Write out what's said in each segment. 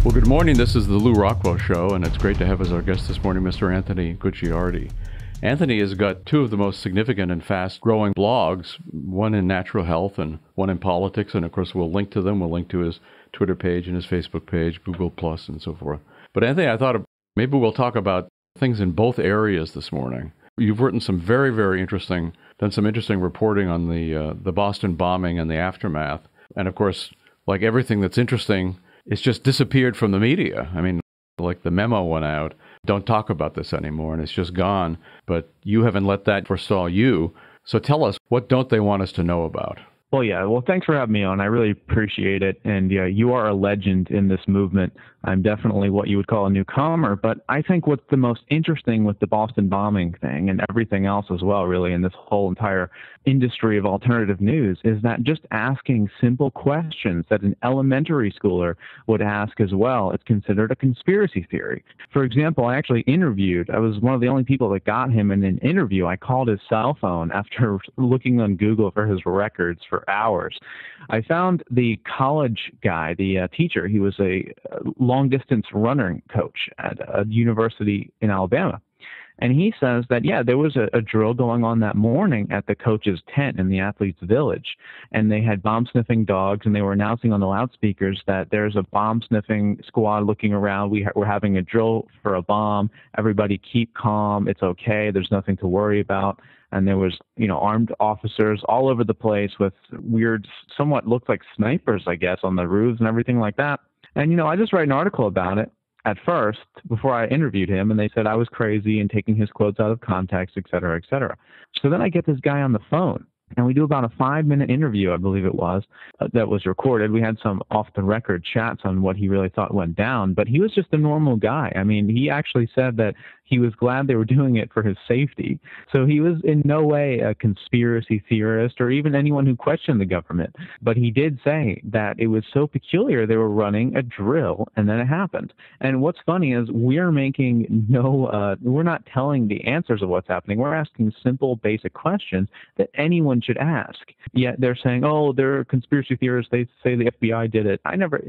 Well, good morning. This is the Lew Rockwell Show, and it's great to have as our guest this morning Mr. Anthony Gucciardi. Anthony has got two of the most significant and fast-growing blogs, one in natural health and one in politics, and of course we'll link to them. We'll link to his Twitter page and his Facebook page, Google Plus, and so forth. But Anthony, I thought maybe we'll talk about things in both areas this morning. You've written some very, very interesting, done some interesting reporting on the Boston bombing and the aftermath. And of course, like everything that's interesting, it's just disappeared from the media. I mean, like the memo went out, don't talk about this anymore, and it's just gone. But you haven't let that forestall you. So tell us, what don't they want us to know about? Well, yeah. Well, thanks for having me on. I really appreciate it. And yeah, you are a legend in this movement. I'm definitely what you would call a newcomer. But I think what's the most interesting with the Boston bombing thing and everything else as well, really, in this whole entire industry of alternative news is that just asking simple questions that an elementary schooler would ask as well, it's considered a conspiracy theory. For example, I actually I was one of the only people that got him in an interview. I called his cell phone after looking on Google for his records for hours. I found the college guy, the teacher. He was a long-distance running coach at a university in Alabama. And he says that, yeah, there was a drill going on that morning at the coach's tent in the athletes' village. And they had bomb-sniffing dogs, and they were announcing on the loudspeakers that there's a bomb-sniffing squad looking around. We're having a drill for a bomb. Everybody keep calm. It's okay. There's nothing to worry about. And there was, armed officers all over the place with weird, somewhat looked like snipers, I guess, on the roofs and everything like that. And, I just write an article about it at first before I interviewed him, and they said I was crazy and taking his quotes out of context, et cetera, et cetera. So then I get this guy on the phone, and we do about a 5-minute interview, I believe it was, that was recorded. We had some off-the-record chats on what he really thought went down, but he was just a normal guy. I mean, he actually said that he was glad they were doing it for his safety. So he was in no way a conspiracy theorist or even anyone who questioned the government. But he did say that it was so peculiar they were running a drill and then it happened. And what's funny is we're not telling the answers of what's happening. We're asking simple, basic questions that anyone should ask. Yet they're saying, oh, they're conspiracy theorists. They say the FBI did it. I never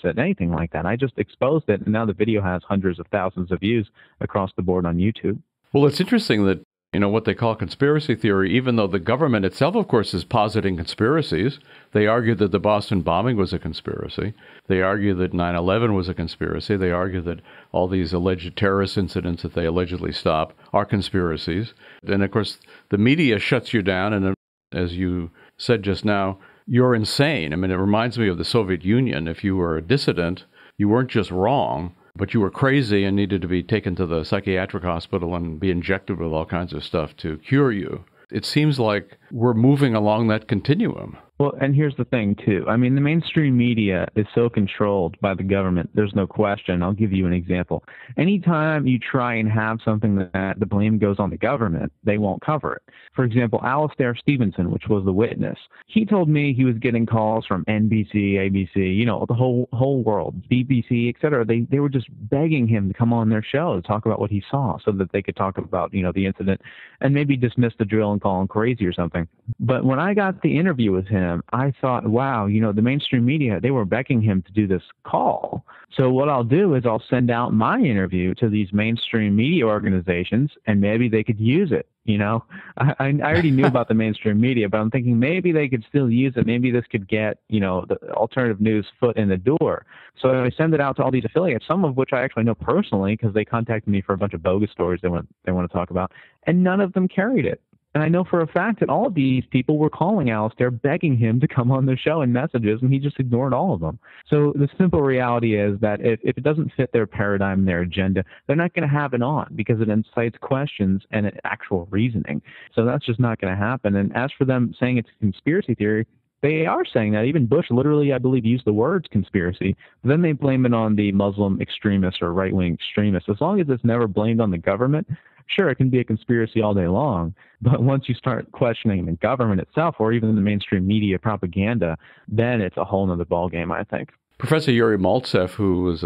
said anything like that. I just exposed it. And now the video has hundreds of thousands of views across the board on YouTube. Well, it's interesting that, what they call conspiracy theory, even though the government itself, of course, is positing conspiracies. They argue that the Boston bombing was a conspiracy. They argue that 9/11 was a conspiracy. They argue that all these alleged terrorist incidents that they allegedly stop are conspiracies. And, of course, the media shuts you down. And as you said just now, you're insane. I mean, it reminds me of the Soviet Union. If you were a dissident, you weren't just wrong, but you were crazy and needed to be taken to the psychiatric hospital and be injected with all kinds of stuff to cure you. It seems like we're moving along that continuum. Well, and here's the thing, too. I mean, the mainstream media is so controlled by the government. There's no question. I'll give you an example. Anytime you try and have something that the blame goes on the government, they won't cover it. For example, Alastair Stevenson, which was the witness, he told me he was getting calls from NBC, ABC, the whole world, BBC, et cetera. They were just begging him to come on their show to talk about what he saw so that they could talk about, the incident and maybe dismiss the drill and call him crazy or something. But when I got the interview with him, I thought, wow, the mainstream media, they were begging him to do this call. So what I'll do is I'll send out my interview to these mainstream media organizations, and maybe they could use it. I already knew about the mainstream media, but I'm thinking maybe they could still use it. Maybe this could get, the alternative news foot in the door. So I send it out to all these affiliates, some of which I actually know personally because they contacted me for a bunch of bogus stories they want to talk about, and none of them carried it. And I know for a fact that all of these people were calling Alastair, begging him to come on the show in messages, and he just ignored all of them. So the simple reality is that if it doesn't fit their paradigm, their agenda, they're not going to have it on because it incites questions and actual reasoning. So that's just not going to happen. And as for them saying it's a conspiracy theory, they are saying that. Even Bush literally, I believe, used the words conspiracy. But then they blame it on the Muslim extremists or right-wing extremists. As long as it's never blamed on the government, sure, it can be a conspiracy all day long. But once you start questioning the government itself or even the mainstream media propaganda, then it's a whole other ballgame, I think. Professor Yuri Maltsev, who was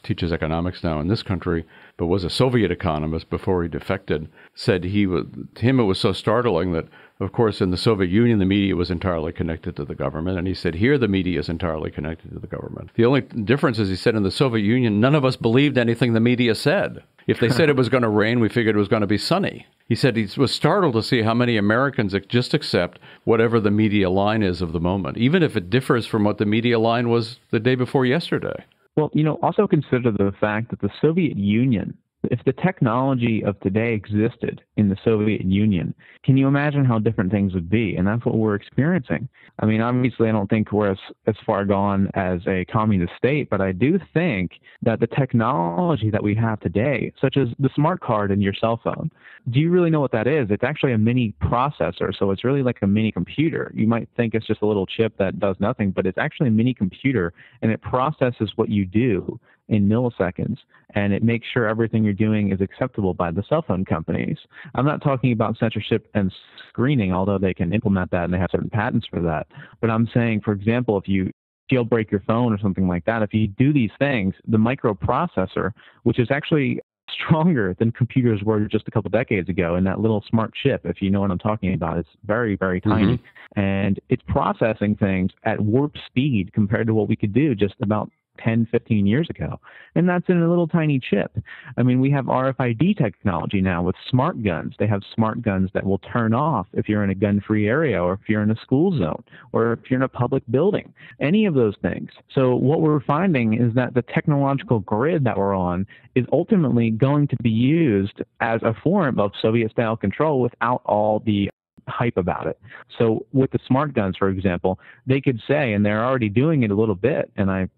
teaches economics now in this country, but was a Soviet economist before he defected, said to him it was so startling that Of course, in the Soviet Union, the media was entirely connected to the government. And he said, here, the media is entirely connected to the government. The only difference is, he said, in the Soviet Union, none of us believed anything the media said. If they said it was going to rain, we figured it was going to be sunny. He said he was startled to see how many Americans just accept whatever the media line is of the moment, even if it differs from what the media line was the day before yesterday. Well, also consider the fact that the Soviet Union, if the technology of today existed in the Soviet Union, can you imagine how different things would be? And that's what we're experiencing. I mean, obviously, I don't think we're as far gone as a communist state, but I do think that the technology that we have today, such as the smart card in your cell phone, do you really know what that is? It's actually a mini processor, so it's really like a mini computer. You might think it's just a little chip that does nothing, but it's actually a mini computer, and it processes what you do in milliseconds, and it makes sure everything you're doing is acceptable by the cell phone companies. I'm not talking about censorship and screening, although they can implement that and they have certain patents for that. But I'm saying, for example, if you jailbreak your phone or something like that, if you do these things, the microprocessor, which is actually stronger than computers were just a couple decades ago, and that little smart chip, if you know what I'm talking about, it's very, very tiny. And it's processing things at warp speed compared to what we could do just about 10, 15 years ago. And that's in a little tiny chip. I mean, we have RFID technology now with smart guns. They have smart guns that will turn off if you're in a gun-free area, or if you're in a school zone, or if you're in a public building, any of those things. So what we're finding is that the technological grid that we're on is ultimately going to be used as a form of Soviet-style control without all the hype about it. So with the smart guns, for example, they could say, and they're already doing it a little bit, and I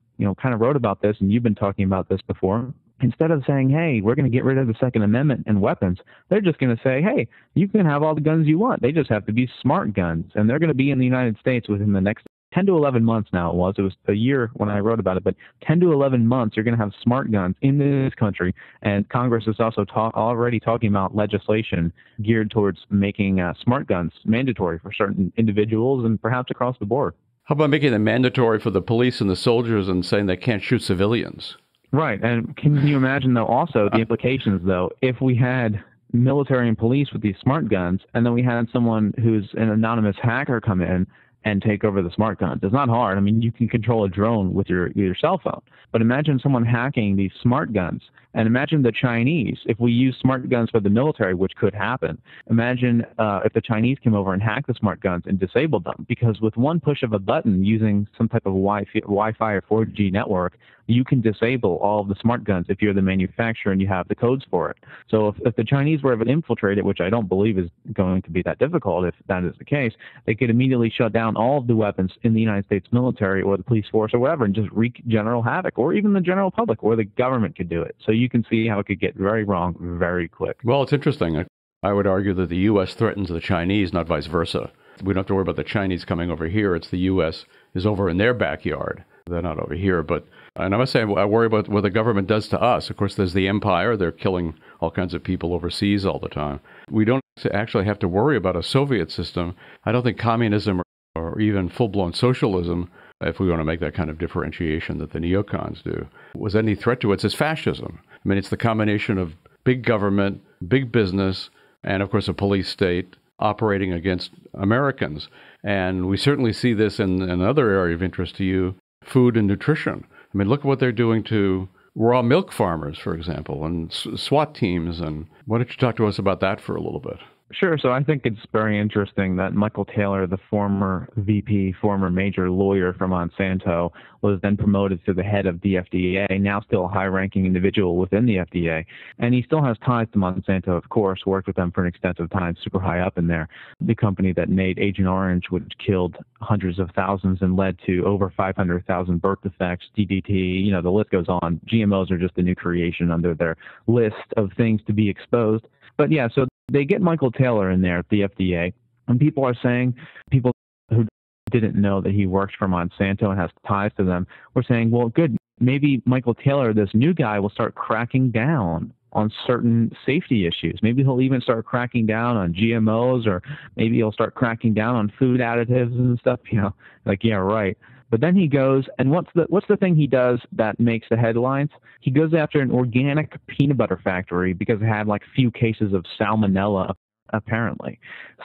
kind of wrote about this, and you've been talking about this before. Instead of saying, hey, we're going to get rid of the Second Amendment and weapons, they're just going to say, hey, you can have all the guns you want. They just have to be smart guns. And they're going to be in the United States within the next 10 to 11 months now. It was a year when I wrote about it, but 10 to 11 months, you're going to have smart guns in this country. And Congress is also already talking about legislation geared towards making smart guns mandatory for certain individuals and perhaps across the board. How about making it mandatory for the police and the soldiers and saying they can't shoot civilians? Right. And can you imagine, though, also the implications, though, if we had military and police with these smart guns, and then we had someone who's an anonymous hacker come in and take over the smart guns? It's not hard. I mean, you can control a drone with your cell phone. But imagine someone hacking these smart guns. And imagine the Chinese, if we use smart guns for the military, which could happen. Imagine if the Chinese came over and hacked the smart guns and disabled them. Because with one push of a button using some type of Wi-Fi or 4G network, you can disable all of the smart guns if you're the manufacturer and you have the codes for it. So if the Chinese were able to infiltrate it, which I don't believe is going to be that difficult if that is the case, they could immediately shut down all of the weapons in the United States military or the police force or whatever and just wreak general havoc, or even the general public, or the government could do it. So you can see how it could get very wrong very quick. Well, it's interesting. I would argue that the U.S. threatens the Chinese, not vice versa. We don't have to worry about the Chinese coming over here. It's the U.S. is over in their backyard. They're not over here. And I must say, I worry about what the government does to us. Of course, there's the empire. They're killing all kinds of people overseas all the time. We don't actually have to worry about a Soviet system. I don't think communism or even full-blown socialism, if we want to make that kind of differentiation that the neocons do, was any threat to it. It's fascism. I mean, it's the combination of big government, big business, and, of course, a police state operating against Americans. And we certainly see this in another area of interest to you, food and nutrition. I mean, look at what they're doing to raw milk farmers, for example, and SWAT teams. And why don't you talk to us about that for a little bit? Sure. So I think it's very interesting that Michael Taylor, the former VP, former major lawyer from Monsanto, was then promoted to the head of the FDA, now still a high-ranking individual within the FDA. And he still has ties to Monsanto, of course, worked with them for an extensive time, super high up in there. The company that made Agent Orange, which killed hundreds of thousands and led to over 500,000 birth defects, DDT, the list goes on. GMOs are just a new creation under their list of things to be exposed. But yeah, so they get Michael Taylor in there at the FDA, and people who didn't know that he works for Monsanto and has ties to them were saying, well, good, maybe Michael Taylor, this new guy, will start cracking down on certain safety issues. Maybe he'll even start cracking down on GMOs, or maybe he'll start cracking down on food additives and stuff, like, yeah, right. But then he goes, and what's the thing he does that makes the headlines? He goes after an organic peanut butter factory because it had like few cases of salmonella apparently.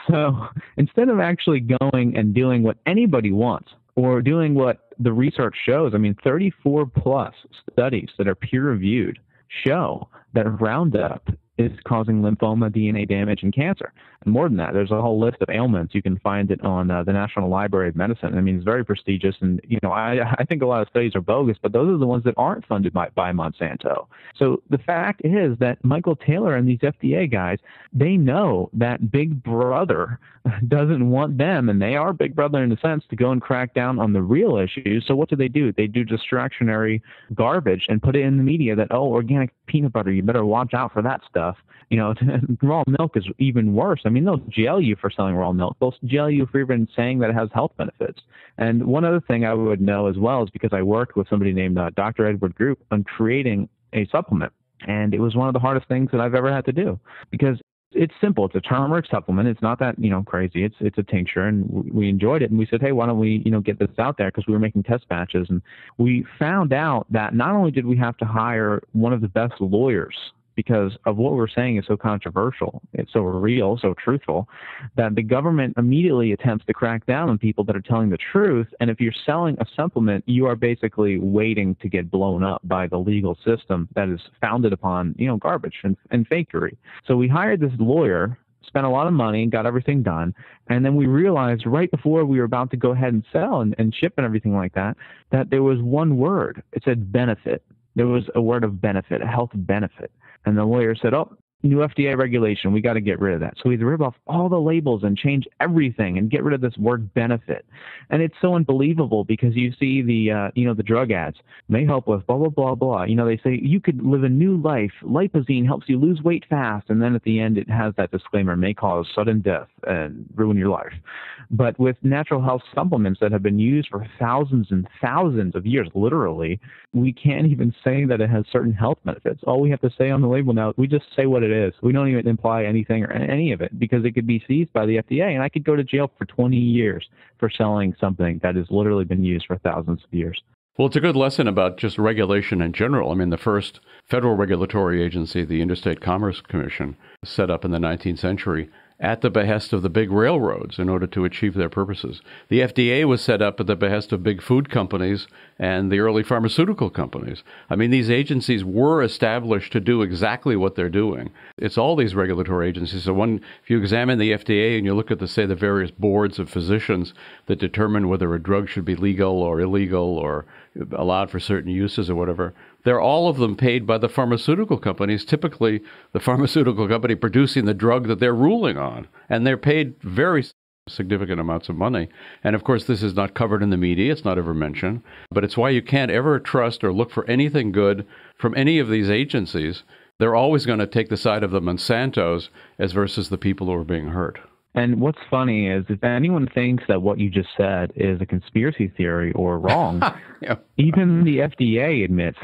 So instead of actually going and doing what anybody wants or doing what the research shows, 34 plus studies that are peer-reviewed show that Roundup is causing lymphoma, DNA damage, and cancer. And more than that, there's a whole list of ailments. You can find it on the National Library of Medicine. It's very prestigious. And, I think a lot of studies are bogus, but those are the ones that aren't funded by Monsanto. So the fact is that Michael Taylor and these FDA guys, they know that Big Brother doesn't want them, and they are Big Brother in a sense, to go and crack down on the real issues. So what do? They do distractionary garbage and put it in the media that, organic peanut butter, you better watch out for that stuff. Raw milk is even worse. They'll jail you for selling raw milk. They'll jail you for even saying that it has health benefits. And one other thing I would know as well is because I worked with somebody named Dr. Edward Group on creating a supplement. And it was one of the hardest things that I've ever had to do because it's simple. It's a turmeric supplement. It's not that, crazy. It's a tincture, and we enjoyed it. And we said, hey, why don't we, get this out there? Because we were making test batches. And we found out that not only did we have to hire one of the best lawyers because of what we're saying is so controversial, it's so real, so truthful, that the government immediately attempts to crack down on people that are telling the truth. And if you're selling a supplement, you are basically waiting to get blown up by the legal system that is founded upon, garbage and fakery. So we hired this lawyer, spent a lot of money, got everything done, and then we realized right before we were about to go ahead and sell and ship and everything like that, that there was one word. It said benefit. There was a word of benefit, a health benefit. And the lawyer said, new FDA regulation, we got to get rid of that. So we had to rip off all the labels and change everything and get rid of this word benefit. And it's so unbelievable because you see the drug ads may help with blah, blah, blah, blah. They say you could live a new life. Lipozene helps you lose weight fast. And then at the end, it has that disclaimer, may cause sudden death and ruin your life. But with natural health supplements that have been used for thousands and thousands of years, literally, we can't even say that it has certain health benefits. All we have to say on the label now, we just say what it is. We don't even imply anything or any of it because it could be seized by the FDA, and I could go to jail for 20 years for selling something that has literally been used for thousands of years. Well, it's a good lesson about just regulation in general. The first federal regulatory agency, the Interstate Commerce Commission, set up in the 19th century at the behest of the big railroads in order to achieve their purposes. The FDA was set up at the behest of big food companies and the early pharmaceutical companies. These agencies were established to do exactly what they're doing. It's all these regulatory agencies. So if you examine the FDA and you look at the various boards of physicians that determine whether a drug should be legal or illegal or allowed for certain uses or whatever, they're all of them paid by the pharmaceutical companies, typically the pharmaceutical company producing the drug that they're ruling on. And they're paid very significant amounts of money. And of course, this is not covered in the media. It's not ever mentioned. But it's why you can't ever trust or look for anything good from any of these agencies. They're always going to take the side of the Monsantos as versus the people who are being hurt. And what's funny is if anyone thinks that what you just said is a conspiracy theory or wrong, yeah. Even the FDA admits.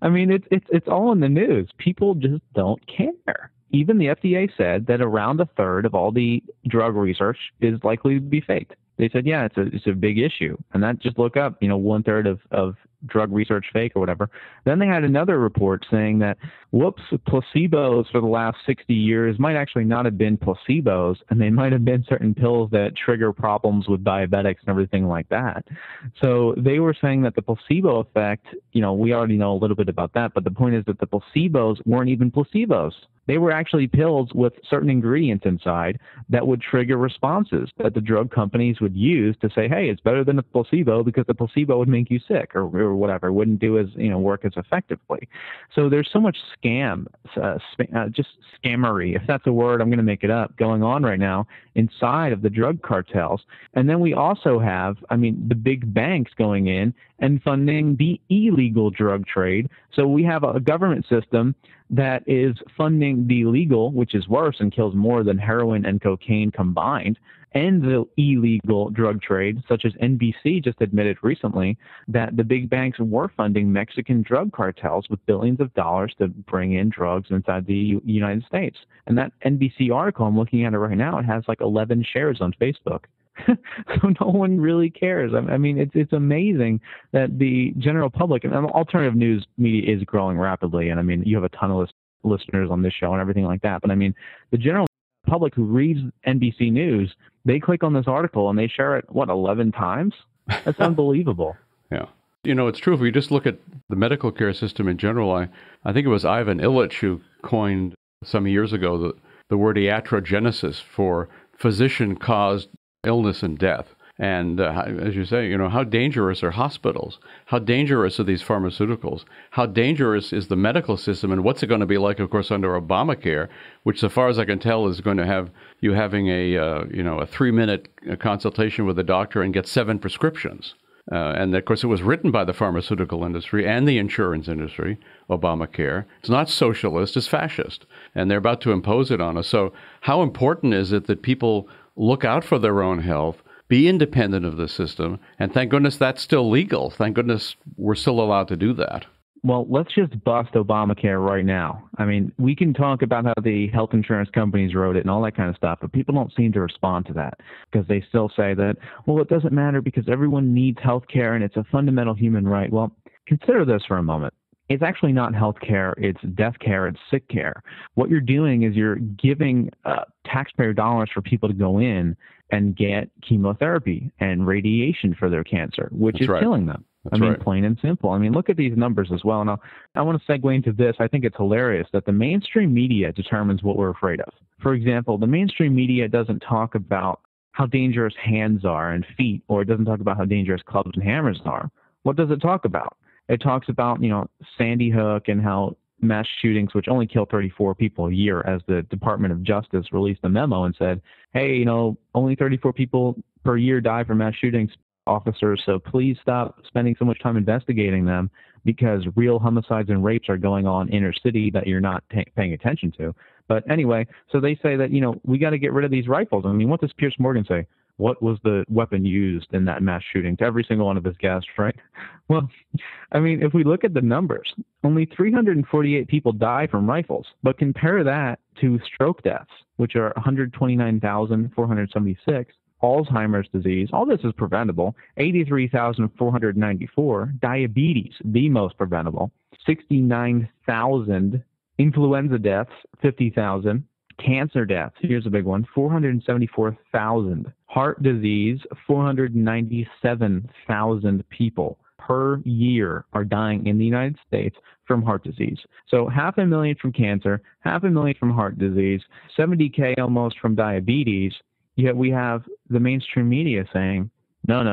It's all in the news. People just don't care. Even the FDA said that around a third of all the drug research is likely to be faked. They said, yeah, it's a big issue. And that just look up, 1/3 of drug research fake or whatever. Then they had another report saying that, placebos for the last 60 years might actually not have been placebos, and they might have been certain pills that trigger problems with diabetics and everything like that. So they were saying that the placebo effect, we already know a little bit about that, but the point is that the placebos weren't even placebos. They were actually pills with certain ingredients inside that would trigger responses that the drug companies would use to say, hey, it's better than a placebo because the placebo would make you sick or whatever. It wouldn't do work as effectively. So there's so much just scammery, if that's a word, I'm going to make it up, going on right now inside of the drug cartels. And then we also have, the big banks going in and funding the illegal drug trade. So we have a government system that is funding the legal, which is worse and kills more than heroin and cocaine combined, and the illegal drug trade, such as NBC just admitted recently that the big banks were funding Mexican drug cartels with billions of dollars to bring in drugs inside the United States. And that NBC article, I'm looking at it right now, it has like 11 shares on Facebook. So no one really cares. It's amazing that the general public and alternative news media is growing rapidly. And you have a ton of listeners on this show and everything like that. But the general public who reads NBC News, they click on this article and they share it, 11 times? That's unbelievable. Yeah. It's true. If we just look at the medical care system in general, I think it was Ivan Illich who coined some years ago the word iatrogenesis for physician-caused illness and death. And as you say, how dangerous are hospitals? How dangerous are these pharmaceuticals? How dangerous is the medical system? And what's it going to be like, of course, under Obamacare, which, so far as I can tell, is going to have you having a 3-minute consultation with a doctor and get 7 prescriptions. And of course, it was written by the pharmaceutical industry and the insurance industry, Obamacare. It's not socialist, it's fascist. And they're about to impose it on us. So how important is it that people look out for their own health, be independent of the system, and thank goodness that's still legal. Thank goodness we're still allowed to do that. Well, let's just bust Obamacare right now. I mean, we can talk about how the health insurance companies wrote it and all that kind of stuff, but people don't seem to respond to that because they still say that, well, it doesn't matter because everyone needs health care and it's a fundamental human right. Well, consider this for a moment. It's actually not health care, it's death care, it's sick care. What you're doing is you're giving taxpayer dollars for people to go in and get chemotherapy and radiation for their cancer, which is killing them. Plain and simple. Look at these numbers as well. And I want to segue into this. I think it's hilarious that the mainstream media determines what we're afraid of. For example, the mainstream media doesn't talk about how dangerous hands are and feet, or it doesn't talk about how dangerous clubs and hammers are. What does it talk about? It talks about, Sandy Hook and how mass shootings, which only kill 34 people a year, as the Department of Justice released a memo and said, hey, only 34 people per year die from mass shootings, officers, so please stop spending so much time investigating them because real homicides and rapes are going on inner city that you're not paying attention to. But anyway, so they say that, we got to get rid of these rifles. What does Pierce Morgan say? What was the weapon used in that mass shooting to every single one of his guests, right? Well, if we look at the numbers, only 348 people die from rifles, but compare that to stroke deaths, which are 129,476, Alzheimer's disease, all this is preventable, 83,494, diabetes, the most preventable, 69,000, influenza deaths, 50,000, cancer deaths, here's a big one, 474,000. Heart disease, 497,000 people per year are dying in the United States from heart disease. So 500,000 from cancer, 500,000 from heart disease, 70K almost from diabetes. Yet we have the mainstream media saying, no.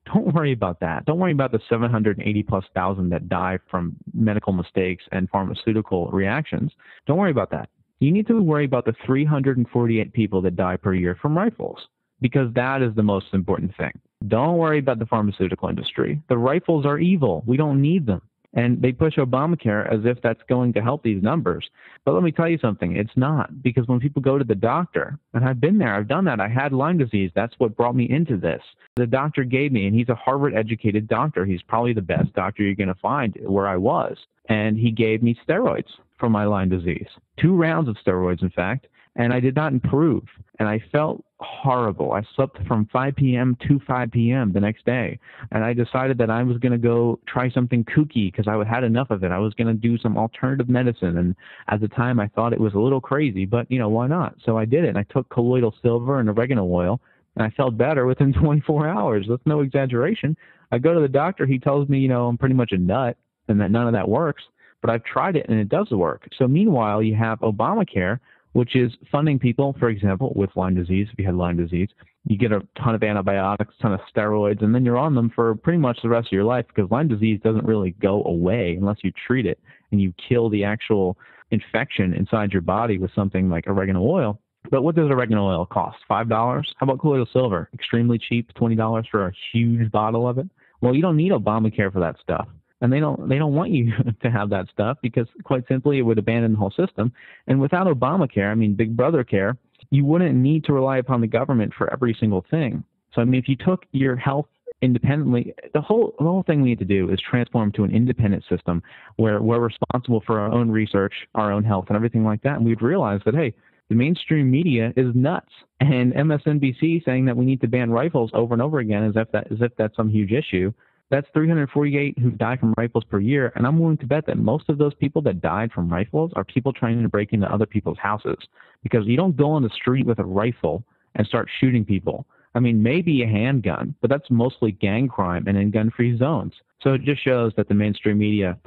Don't worry about that. Don't worry about the 780,000+ that die from medical mistakes and pharmaceutical reactions. Don't worry about that. You need to worry about the 348 people that die per year from rifles, because that is the most important thing. Don't worry about the pharmaceutical industry. The rifles are evil. We don't need them. And they push Obamacare as if that's going to help these numbers. But let me tell you something. It's not, because when people go to the doctor, and I've been there, I've done that. I had Lyme disease. That's what brought me into this. The doctor gave me, and he's a Harvard-educated doctor. He's probably the best doctor you're going to find where I was. And he gave me steroids for my Lyme disease. 2 rounds of steroids, in fact. And I did not improve. And I felt horrible. I slept from 5 p.m. to 5 p.m. the next day. And I decided that I was going to go try something kooky because I had enough of it. I was going to do some alternative medicine. And at the time, I thought it was a little crazy, but, why not? So I did it. And I took colloidal silver and oregano oil, and I felt better within 24 hours. That's no exaggeration. I go to the doctor. He tells me, I'm pretty much a nut and that none of that works. But I've tried it, and it does work. So meanwhile, you have Obamacare, which is funding people, for example, with Lyme disease. If you had Lyme disease, you get a ton of antibiotics, a ton of steroids, and then you're on them for pretty much the rest of your life, because Lyme disease doesn't really go away unless you treat it and you kill the actual infection inside your body with something like oregano oil. But what does oregano oil cost? $5? How about colloidal silver? Extremely cheap, $20 for a huge bottle of it. Well, you don't need Obamacare for that stuff. And they don't want you to have that stuff because, quite simply, it would abandon the whole system. And without Obamacare, Big Brother care, you wouldn't need to rely upon the government for every single thing. So, if you took your health independently, the whole thing we need to do is transform to an independent system where we're responsible for our own research, our own health, and everything like that. And we'd realize that, hey, the mainstream media is nuts. And MSNBC saying that we need to ban rifles over and over again as if that's some huge issue. That's 348 who die from rifles per year, and I'm willing to bet that most of those people that died from rifles are people trying to break into other people's houses, because you don't go on the street with a rifle and start shooting people. I mean, maybe a handgun, but that's mostly gang crime and in gun-free zones. So it just shows that the mainstream media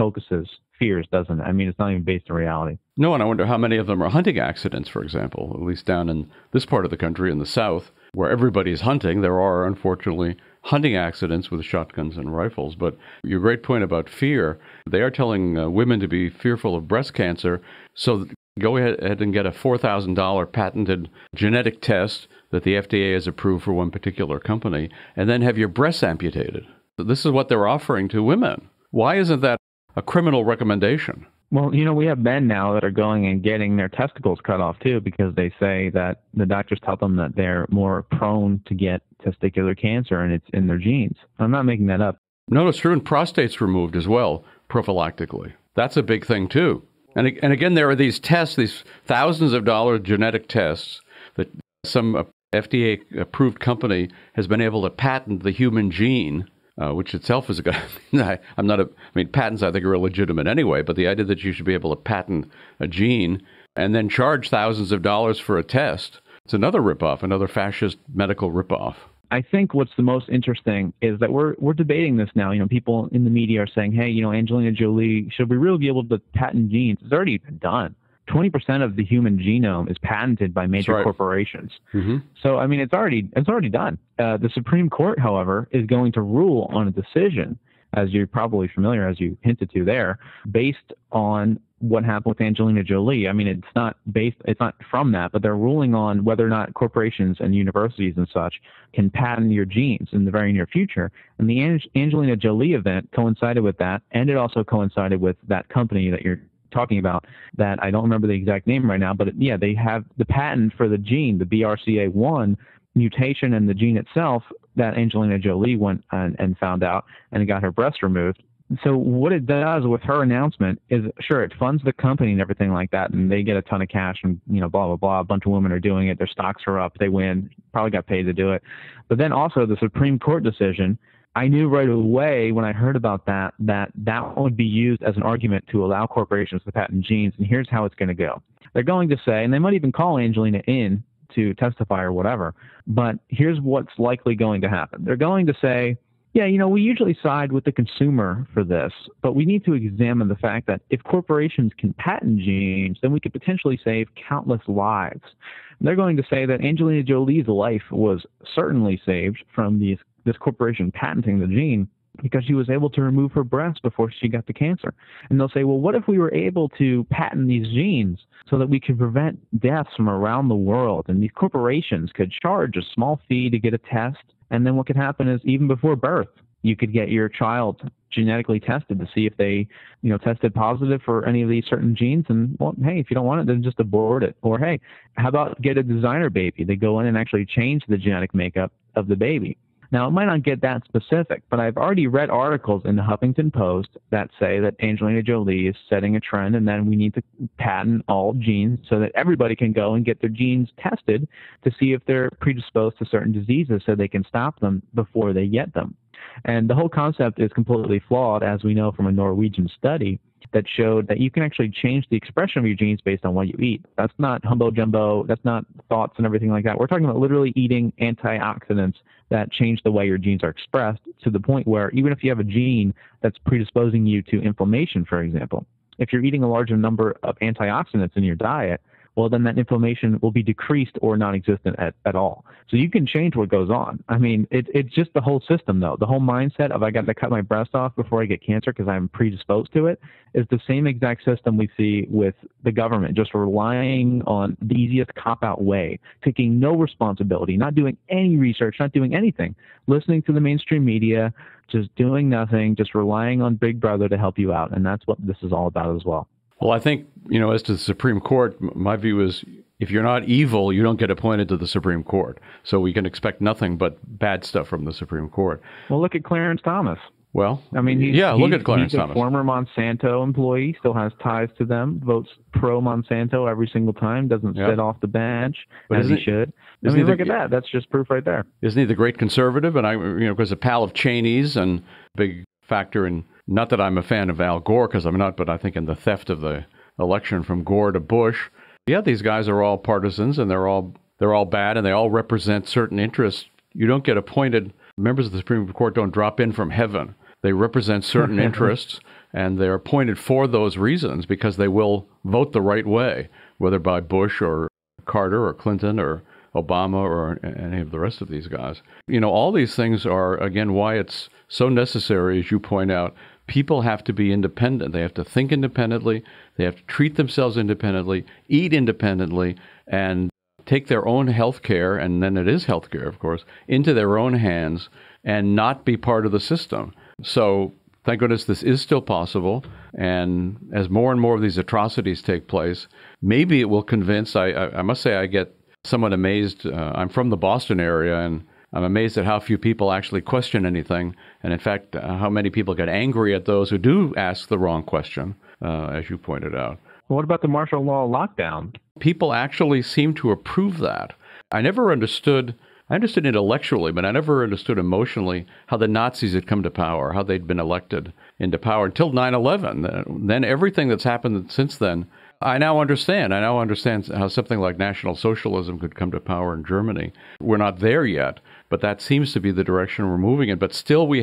fears, doesn't it? I mean, it's not even based in reality. No, and I wonder how many of them are hunting accidents, for example, at least down in this part of the country, in the South, where everybody's hunting. There are, unfortunately, hunting accidents with shotguns and rifles. But your great point about fear, they are telling women to be fearful of breast cancer, so go ahead and get a $4,000 patented genetic test that the FDA has approved for one particular company, and then have your breasts amputated. This is what they're offering to women. Why isn't that a criminal recommendation? Well, we have men now that are going and getting their testicles cut off, too, because they say that the doctors tell them that they're more prone to get testicular cancer, and it's in their genes. I'm not making that up. No, it's true. And prostates removed as well, prophylactically. That's a big thing, too. And again, there are these tests, these thousands of dollar genetic tests that some FDA-approved company has been able to patent the human gene, which itself is a good. Patents I think are illegitimate anyway, but the idea that you should be able to patent a gene and then charge thousands of dollars for a test, it's another ripoff, another fascist medical ripoff. I think what's the most interesting is that we're debating this now. People in the media are saying, hey, Angelina Jolie, should we really be able to patent genes? It's already been done. 20% of the human genome is patented by major corporations. Mm-hmm. So, it's already done. The Supreme Court, however, is going to rule on a decision, as you're probably familiar, as you hinted to there, based on what happened with Angelina Jolie. It's not from that, but they're ruling on whether or not corporations and universities and such can patent your genes in the very near future. And the Angelina Jolie event coincided with that, and it also coincided with that company that you're talking about, that I don't remember the exact name right now, but yeah, they have the patent for the gene, the BRCA1 mutation in the gene itself that Angelina Jolie went and found out and got her breast removed. So what it does with her announcement is, sure, it funds the company and everything like that, and they get a ton of cash and, blah, blah, blah. A bunch of women are doing it. Their stocks are up. They win. Probably got paid to do it. But then also the Supreme Court decision, I knew right away when I heard about that would be used as an argument to allow corporations to patent genes, and here's how it's going to go. They're going to say, and they might even call Angelina in to testify or whatever, but here's what's likely going to happen. They're going to say, yeah, we usually side with the consumer for this, but we need to examine the fact that if corporations can patent genes, then we could potentially save countless lives. And they're going to say that Angelina Jolie's life was certainly saved from this corporation patenting the gene because she was able to remove her breast before she got the cancer. And they'll say, well, what if we were able to patent these genes so that we could prevent deaths from around the world? And these corporations could charge a small fee to get a test. And then what could happen is even before birth, you could get your child genetically tested to see if they, tested positive for any of these certain genes. And, well, hey, if you don't want it, then just abort it. Or, hey, how about get a designer baby? They go in and actually change the genetic makeup of the baby. Now, it might not get that specific, but I've already read articles in the Huffington Post that say that Angelina Jolie is setting a trend, and then we need to patent all genes so that everybody can go and get their genes tested to see if they're predisposed to certain diseases so they can stop them before they get them. And the whole concept is completely flawed, as we know from a Norwegian study that showed that you can actually change the expression of your genes based on what you eat. That's not humbo jumbo. That's not thoughts and everything like that. We're talking about literally eating antioxidants that change the way your genes are expressed to the point where even if you have a gene that's predisposing you to inflammation, for example, if you're eating a larger number of antioxidants in your diet, well, then that inflammation will be decreased or non-existent at all. So you can change what goes on. It's just the whole system, though. The whole mindset of I got to cut my breast off before I get cancer because I'm predisposed to it is the same exact system we see with the government, just relying on the easiest cop-out way, taking no responsibility, not doing any research, not doing anything, listening to the mainstream media, just doing nothing, just relying on Big Brother to help you out. And that's what this is all about as well. Well, I think, as to the Supreme Court, my view is if you're not evil, you don't get appointed to the Supreme Court. So we can expect nothing but bad stuff from the Supreme Court. Well, look at Clarence Thomas. Well, look at Clarence Thomas. He's a former Monsanto employee, still has ties to them, votes pro-Monsanto every single time, doesn't sit off the bench as he should. Look at that. That's just proof right there. Isn't he the great conservative? And because a pal of Cheney's and big factor in, not that I'm a fan of Al Gore, because I'm not, but I think in the theft of the election from Gore to Bush. Yeah, these guys are all partisans, and they're all bad, and they all represent certain interests. You don't get appointed. Members of the Supreme Court don't drop in from heaven. They represent certain interests, and they're appointed for those reasons because they will vote the right way, whether by Bush or Carter or Clinton or Obama or any of the rest of these guys. You know, all these things are, again, why it's so necessary, as you point out. People have to be independent. They have to think independently. They have to treat themselves independently, eat independently, and take their own health care, and then it is health care, of course, into their own hands and not be part of the system. So thank goodness this is still possible. And as more and more of these atrocities take place, maybe it will convince, I must say I get somewhat amazed. I'm from the Boston area, and I'm amazed at how few people actually question anything. And in fact, how many people get angry at those who do ask the wrong question, as you pointed out. What about the martial law lockdown? People actually seem to approve that. I understood intellectually, but I never understood emotionally how the Nazis had come to power, how they'd been elected into power until 9/11. Then everything that's happened since then, I now understand. I now understand how something like National Socialism could come to power in Germany. We're not there yet, but that seems to be the direction we're moving in. But still, we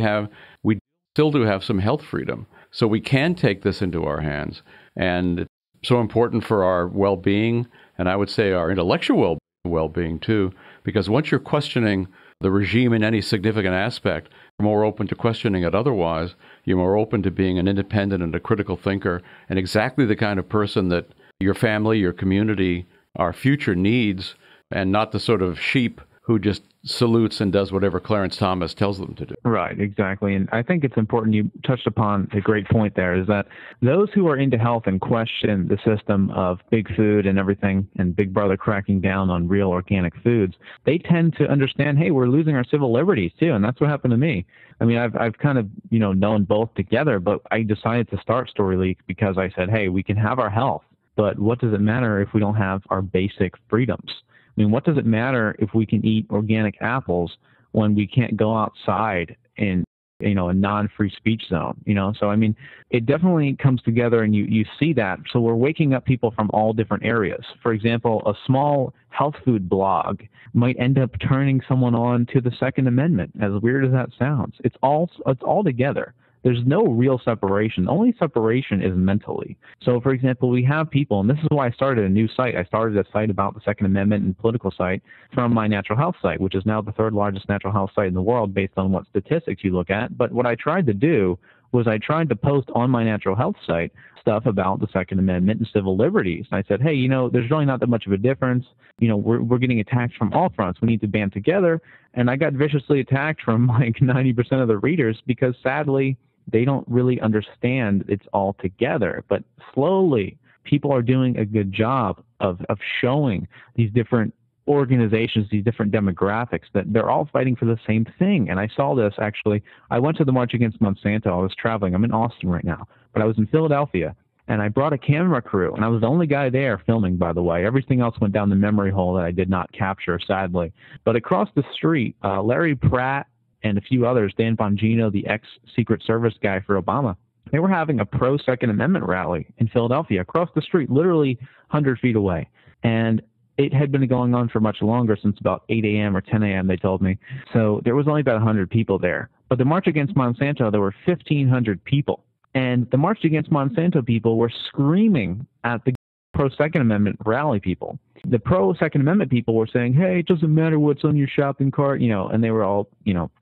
still do have some health freedom. So we can take this into our hands. And it's so important for our well-being, and I would say our intellectual well-being too, because once you're questioning the regime in any significant aspect, you're more open to questioning it otherwise. You're more open to being an independent and a critical thinker, and exactly the kind of person that your family, your community, our future needs, and not the sort of sheep who just salutes and does whatever Clarence Thomas tells them to do. Right, exactly. And I think it's important, you touched upon a great point there, is that those who are into health and question the system of big food and everything, and Big Brother cracking down on real organic foods, they tend to understand, hey, we're losing our civil liberties too. And that's what happened to me. I mean, I've kind of, known both together, but I decided to start Story Leak because I said, hey, we can have our health, but what does it matter if we don't have our basic freedoms? I mean, what does it matter if we can eat organic apples when we can't go outside in, a non-free speech zone, So, I mean, it definitely comes together, and you see that. So we're waking up people from all different areas. For example, a small health food blog might end up turning someone on to the Second Amendment, as weird as that sounds. It's all together. There's no real separation. The only separation is mentally. So, for example, we have people, and this is why I started a new site. I started a site about the Second Amendment and political site from my natural health site, which is now the third largest natural health site in the world based on what statistics you look at. But what I tried to do was I tried to post on my natural health site stuff about the Second Amendment and civil liberties. And I said, hey, there's really not that much of a difference. We're getting attacked from all fronts. We need to band together. And I got viciously attacked from like 90% of the readers because sadly, they don't really understand it's all together. But slowly, people are doing a good job of showing these different organizations, these different demographics, that they're all fighting for the same thing. And I saw this, actually. I went to the March Against Monsanto. I was traveling. I'm in Austin right now. But I was in Philadelphia. And I brought a camera crew. And I was the only guy there filming, by the way. Everything else went down the memory hole that I did not capture, sadly. But across the street, Larry Pratt, and a few others, Dan Bongino, the ex-Secret Service guy for Obama, they were having a pro-Second Amendment rally in Philadelphia across the street, literally 100 feet away. And it had been going on for much longer, since about 8 a.m. or 10 a.m., they told me. So there was only about 100 people there. But the March Against Monsanto, there were 1,500 people. And the March Against Monsanto people were screaming at the pro-Second Amendment rally people. The pro-Second Amendment people were saying, hey, it doesn't matter what's on your shopping cart, and they were all,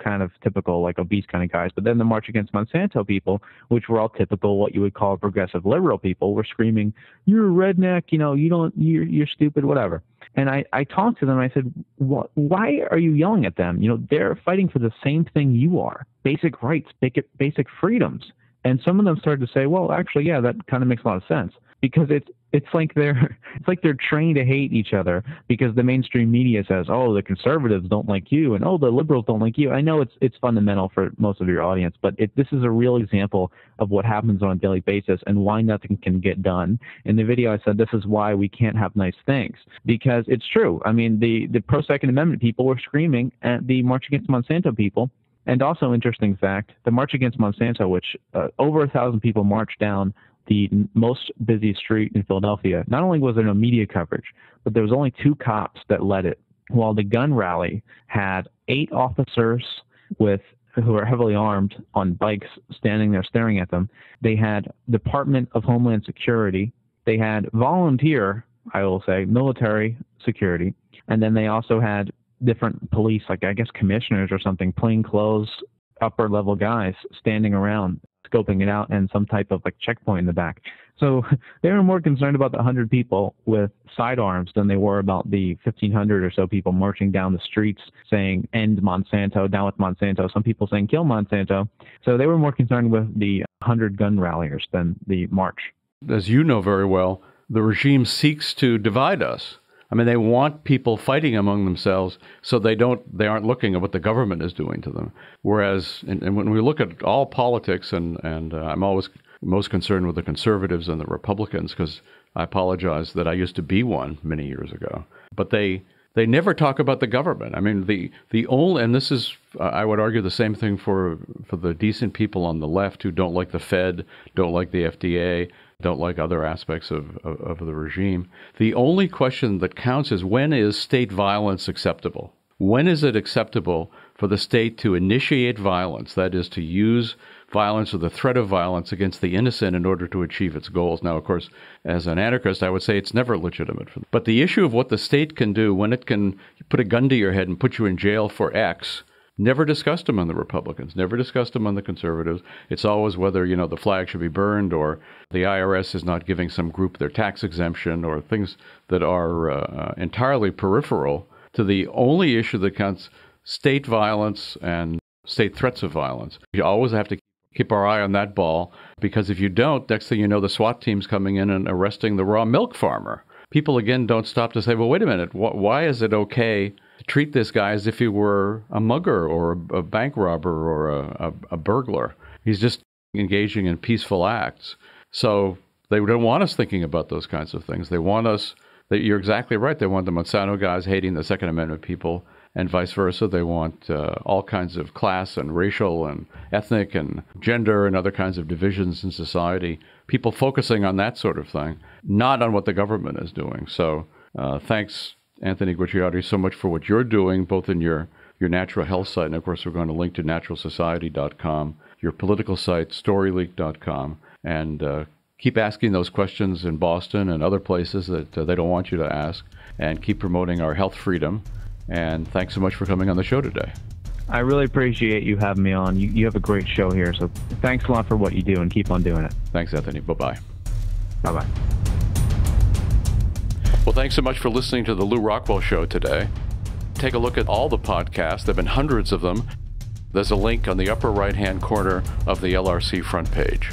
kind of typical, like obese kind of guys. But then the March Against Monsanto people, which were all typical, what you would call progressive liberal people, were screaming, you're a redneck, you're stupid, whatever. And I talked to them, and I said, why are you yelling at them? They're fighting for the same thing you are, basic rights, basic freedoms. And some of them started to say, well, actually, yeah, that kind of makes a lot of sense. Because it's like they're trained to hate each other because the mainstream media says, oh, the conservatives don't like you, and oh, the liberals don't like you. I know it's fundamental for most of your audience, but this is a real example of what happens on a daily basis and why nothing can get done. In the video, I said this is why we can't have nice things, because it's true. I mean, the pro-Second Amendment people were screaming at the March Against Monsanto people, And also, interesting fact, the March Against Monsanto, which over 1,000 people marched down the most busy street in Philadelphia, not only was there no media coverage, but there was only 2 cops that led it, while the gun rally had 8 officers who are heavily armed on bikes standing there staring at them. They had Department of Homeland Security. They had volunteer, I will say, military security. And then they also had different police, like I guess commissioners or something, plainclothes, upper-level guys standing around, scoping it out, and some type of like checkpoint in the back. So they were more concerned about the 100 people with sidearms than they were about the 1,500 or so people marching down the streets saying, end Monsanto, down with Monsanto. Some people saying, kill Monsanto. So they were more concerned with the 100 gun ralliers than the march. As you know very well, the regime seeks to divide us. I mean, they want people fighting among themselves so they aren't looking at what the government is doing to them. Whereas, and when we look at all politics, and I'm always most concerned with the conservatives and the Republicans, because I apologize that I used to be one many years ago. But they never talk about the government. I mean, the only, and this is, I would argue the same thing for the decent people on the left who don't like the Fed, don't like the FDA, don't like other aspects of the regime. The only question that counts is, when is state violence acceptable? When is it acceptable for the state to initiate violence, that is, to use violence or the threat of violence against the innocent in order to achieve its goals? Now, of course, as an anarchist, I would say it's never legitimate. But the issue of what the state can do when it can put a gun to your head and put you in jail for X, never discussed among the Republicans, never discussed among the conservatives. It's always whether, the flag should be burned, or the IRS is not giving some group their tax exemption, or things that are entirely peripheral to the only issue that counts: state violence and state threats of violence. You always have to keep our eye on that ball, because if you don't, next thing you know, the SWAT team's coming in and arresting the raw milk farmer. People, again, don't stop to say, well, wait a minute, why is it okay to treat this guy as if he were a mugger or a bank robber or a burglar? He's just engaging in peaceful acts. So they don't want us thinking about those kinds of things. They want us, you're exactly right, they want the Monsanto guys hating the Second Amendment people, and vice versa. They want all kinds of class and racial and ethnic and gender and other kinds of divisions in society, people focusing on that sort of thing, not on what the government is doing. So thanks, Anthony Gucciardi, so much for what you're doing, both in your natural health site, and of course we're going to link to naturalsociety.com, your political site, storyleak.com, and keep asking those questions in Boston and other places that they don't want you to ask, and keep promoting our health freedom. And thanks so much for coming on the show today. I really appreciate you having me on. You have a great show here, so thanks a lot for what you do, and keep on doing it. Thanks, Anthony. Bye-bye. Bye-bye. Well, thanks so much for listening to the Lew Rockwell Show today. Take a look at all the podcasts. There have been hundreds of them. There's a link on the upper right-hand corner of the LRC front page.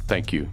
Thank you.